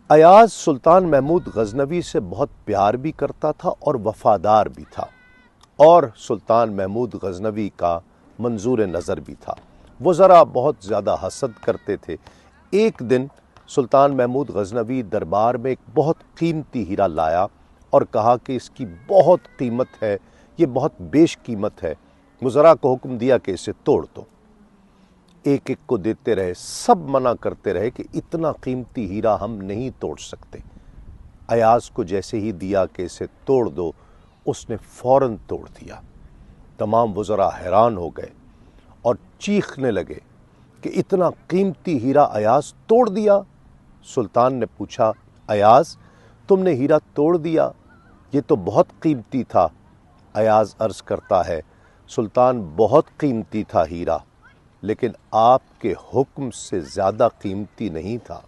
ایاز سلطان محمود غزنوی سے بہت پیار بھی کرتا تھا اور وفادار بھی تھا، اور سلطان محمود غزنوی کا منظور نظر بھی تھا۔ وہ ذرا بہت زیادہ حسد کرتے تھے۔ ایک دن سلطان محمود غزنوی دربار میں ایک بہت قیمتی ہیرا لایا اور کہا کہ اس کی بہت قیمت ہے، یہ بہت بیش قیمت ہے، وزراء کو حکم دیا کہ اسے توڑ دو۔ ایک ایک کو دیتے رہے، سب منع کرتے رہے کہ اتنا قیمتی ہیرا ہم نہیں توڑ سکتے۔ ایاز کو جیسے ہی دیا کہ اسے توڑ دو، اس نے فوراً توڑ دیا۔ تمام وزراء حیران ہو گئے اور چیخنے لگے کہ اتنا قیمتی ہیرا ایاز توڑ دیا۔ سلطان نے پوچھا، ایاز تم نے ہیرا توڑ دیا، یہ تو بہت قیمتی تھا۔ ایاز عرض کرتا ہے، سلطان بہت قیمتی تھا ہیرا، لیکن آپ کے حکم سے زیادہ قیمتی نہیں تھا۔